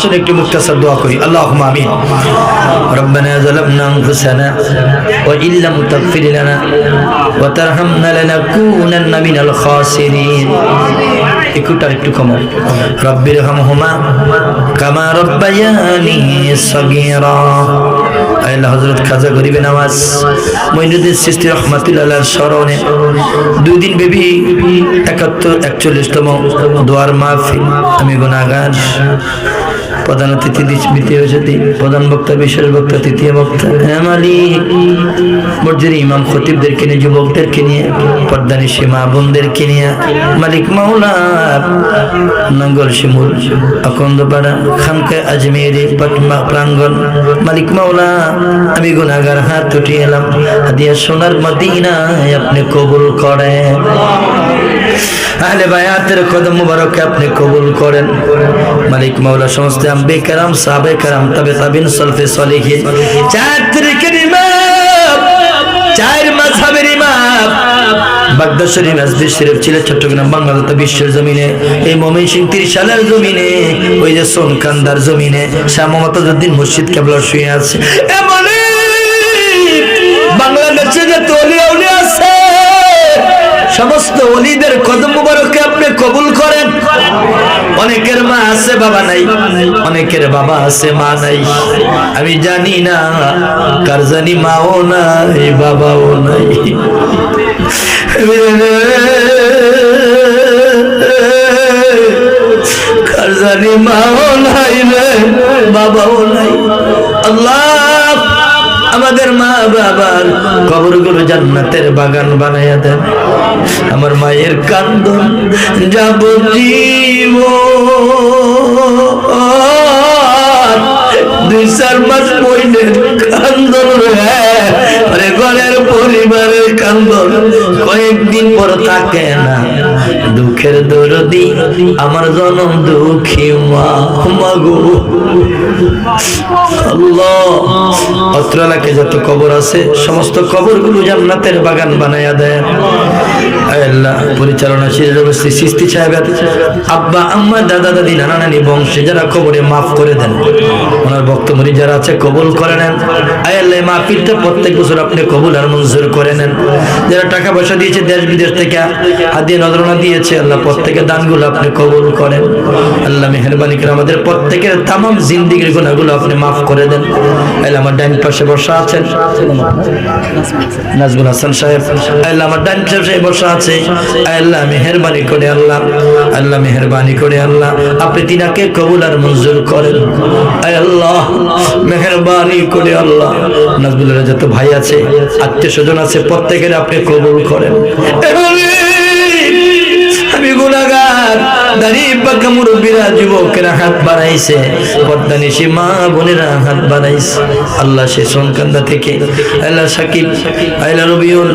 আসলে একটু মুক্তাসার দোয়া করি। আল্লাহুম্মা আমিন। রব্বানা যালামনা আনফুসানা ওয়া ইল্লাম তাগফির লানা ওয়া তারহামনা লানাকুনান্না মিনাল খাসিরিন। একটু কমো। রব্বিরহামহুমা কামা রব্বায়ানি সগীরা। আল্লাহ হযরত খাজা গরিবে নওয়াজ মঈনুদ্দিন চিশতি রাহমাতুল্লাহ আলাইহির স্মরণে 2 দিন ব্যাপী 41তম দোয়ার মাহফিল। আমি গুনাহগার, প্রধান অতিথি দ্বিতীয় অতিথি, প্রধান বক্তা বিশেষ বক্তা তৃতীয় বক্তা, মালিক মসজিদের ইমাম খতিবদেরকে নিয়ে, যুবকদেরকে নিয়ে, পর্দানিশী মা বোনদেরকে নিয়ে, মালিক মাওলা নঙ্গল শিমুল আকন্দপাড়া খানকায় আজমেরি পাটমা প্রাঙ্গণ, মালিক মাওলা আমি গুনাহগার হাত উঠিয়ে এলাম, হাদিয়া সোনার মদিনায় আপনি কবুল করেন। আহলে বায়াতের কদম মুবারকে আপনি কবুল করেন। মালিক মাওলা সমস্ত আম্বিয়া কেরাম, সাহাবায়ে কেরাম, তাবে তাবিন, সলফে সলিহিন, 4 তরিকার ইমাম, 4 মাযহাবের ইমাম, বাগদাদ শরীফ, আজমির শরীফ, সিলেট, চট্টগ্রাম, বাংলাদেশ, বিশ্বের জমিনে, এই ময়মনসিংহ ত্রিশালের জমিনে, ওই যে সোনকান্দার জমিনে শাহ মুহাম্মদউদ্দিন মুর্শিদ কেবলা শুয়ে আছে। এমনি বাংলাদেশে যে ওলিয়া উলিয়া আছে, সমস্ত ওলিদের কদম মুবারকে আপনি কবুল করেন। অনেকের মা আছে বাবা নাই, অনেকের বাবা আছে মা নাই। আমি জানি না কার জানি মাও নাই বাবাও নাই, কার জানি মাও নাই রে বাবাও নাই। আল্লাহ আমাদের মা বাবার কবরগুলো জান্নাতের বাগান বানাইয়া দেন। আমার মায়ের কান্দন যাবতীয় 2-4 মাস বইনের কান্দন রে, ঘরের পরিবারের কান্দন কয়েকদিন পর থাকে না। দুঃখের দরদি আমার জনম দুঃখী মা, মাগো আল্লাহ অত্র এলাকায় যত কবর আছে সমস্ত কবরগুলো জান্নাতের বাগান বানাইয়া দেন। আল্লাহ পরিচালনা চিশতি সাহেব আব্বা আম্মা দাদা দাদি নানা নানি বংশে যারা কবরে মাফ করে দেন, ওনার বক্তমরি যারা আছে কবুল করে নেন। আল্লাহ মাহফিলটা প্রত্যেক বছর আপনি কবুল আর মঞ্জুর করে নেন। যারা টাকা পয়সা দিয়েছে দেশ বিদেশ থেকে হাদিয়া নজরানা দিয়েছে, আল্লাহ প্রত্যেকের দানগুলো আপনি কবুল করেন। আল্লাহ মেহেরবানি করে আমাদের প্রত্যেকের তামাম জিন্দেগির গুনাহগুলো আপনি মাফ করে দেন। আল্লাহ আমার ডান পাশে বসা আছেন নাজমুল হাসান সাহেব, আল্লাহ আমার ডান পাশে বসা আছে। আল্লাহ মেহেরবানি করে আল্লাহ, আল্লাহ মেহেরবানি করে আল্লাহ আপনি তিনাকে কবুল আর মঞ্জুর করেন। আল্লাহ মেহেরবানি করে আল্লাহ নাজমুলের যত ভাই আছে, আত্মীয় স্বজন আছে, প্রত্যেকের আপনি কবুল করেন। আমি গুনাহগার, দাঁড়িয়ে পাকা মুরব্বীরা, যুবকেরা হাত বাড়াইছে, পর্দানিশী মা বোনেরা হাত বাড়াইছে। আল্লাহ সে সোনকান্দা থেকে আল্লাহ সাকিব, আল্লাহ রবিউল,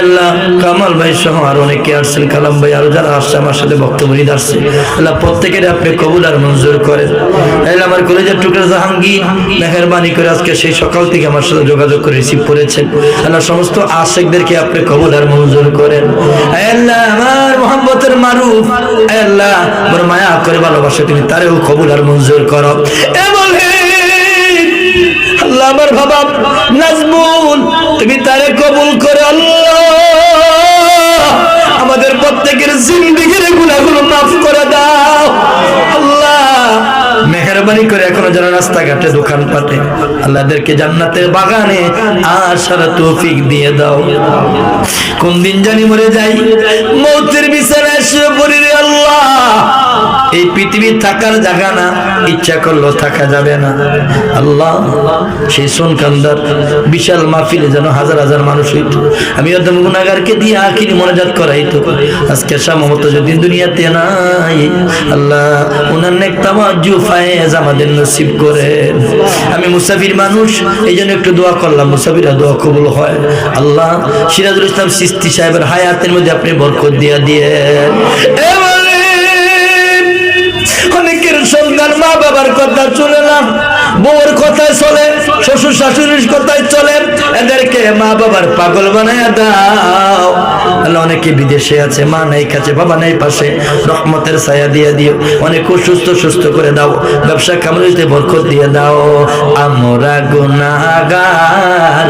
আল্লাহ কামাল ভাই সহ আর অনেকে আসছেন, কালাম ভাই আরো যারা আসছে আমার সাথে বক্তব্য নিতে আসছে, আল্লাহ প্রত্যেকের আপনি কবুল আর মঞ্জুর করেন। আল্লাহ আমার কলেজের টুকরা জাহাঙ্গীর মেহেরবানি করে আজকে সেই সকাল থেকে আমার সাথে যোগাযোগ করে রিসিভ করেছেন। আল্লাহ সমস্ত আশিকদেরকে আপনি কবুল আর মঞ্জুর করেন। আল্লাহ আমার মোহাম্মতের মারুফ, আল্লাহ বড় মায়া করে ভালোবাসে, তুমি তারেও কবুল আর মঞ্জুর করো। আল্লাহ আমার বাবা নাজমুল, তুমি তারে কবুল করে আল্লাহ আমাদের প্রত্যেকের জিন্দেগির গুনাহগুলো মাফ করে দাও। আল্লাহ মেহেরবানি করে এখনো যারা রাস্তাঘাটে দোকান পাটে, আল্লাহদেরকে জান্নাতের বাগানে আসার তৌফিক দিয়ে দাও। কোন দিন জানি মরে যাই, মৌতের বিছানায় শুয়ে পড়ি রে আল্লাহ, এই পৃথিবী থাকার জায়গা না, ইচ্ছা করলেও থাকা যাবে না। আল্লাহ সেই সোনকান্দার বিশাল মাহফিলে যেন হাজার হাজার মানুষ হইত, আমি একদম গুনাহগারকে দিয়ে আখিরি মোনাজাত করাইতো। আজকে শাহ মুহাম্মদউদ্দিন দুনিয়াতে নাই, আল্লাহ ওনার নেক তাওয়াজ্জু ফায়েজ আমাদের নসিব করেন। আমি মুসাফির মানুষ, এই জন্য একটু দোয়া করলাম, মুসাফিরা দোয়া কবুল হয়। আল্লাহ সিরাজুল ইসলাম চিশতি সাহেবের হায়াতের মধ্যে আপনি বরকত দিয়ে দিয়েন। অনেকের সন্তান মা বাবার কথা চলে না, বউর কথায় চলে, শ্বশুর শাশুড়ির কথায় চলে, এদেরকে মা বাবার পাগল বানায় দাও। আল্লাহ অনেকে বিদেশে আছে, মা নাই কাছে, বাবা নাই পাশে, রহমতের ছায়া দিয়ে দিও। অনেক সুস্থ করে দাও, ব্যবসা কামড়িতে বরকত দিয়ে দাও। আমরা গুনাহগার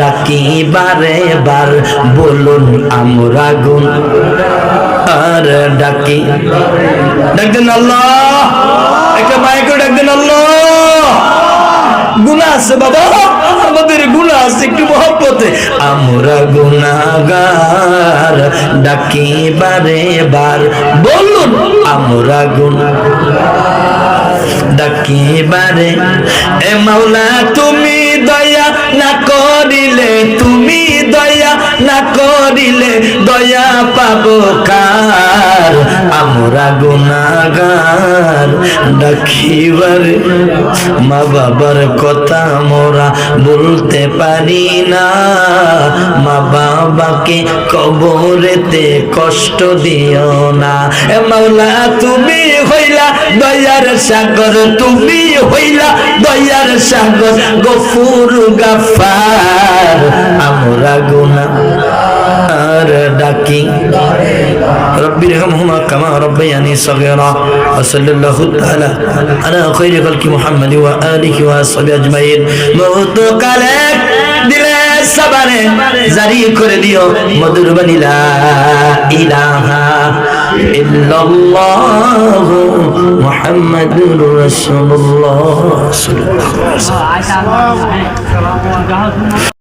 ডাকি বারে বার, বলুন আমরা গুনাহগার ডাকি। ডাকতেন আল্লাহ, একটা মাইকে ডাকতেন আল্লাহ। গুনাহ আছে বাবা, আমাদের গুনাহ আছে, একটু মহব্বতে। আমরা গুনাহগার ডাকি বারে বার, বলুন আমরা গুনাহগার ডাকি বারে। এ মাওলা তুমি দয়া না করিলে, তুমি দয়া না করিলে দয়া পাবো কার? আমরা গুনাহগার ডাকিবারে, মা বাবার কথা মোরা বলতে পারি না, মা বাবাকে কবরেতে কষ্ট দিও না। এ মাওলা তুমি হইলা দয়ার সাগর, তুমি হইলা দয়ার সাগর, গফুর গাফার। আমরা গুনাহগার ডাকি রব্বি রহমহুমা কামা রব্বায়ানি সগীরা। ওয়া সাল্লাল্লাহু তাআলা আলা খায়রি খালকি মুহাম্মাদ ওয়া আলিহি ওয়া আসহাবিহি আজমাইন। মওত কালে দিলে সবারে জারি করে দিও মধুর বাণী লা ইলাহা ইল্লাল্লাহ মুহাম্মাদুর রাসূলুল্লাহ সাল্লাল্লাহু আলাইহি ওয়াসাল্লাম।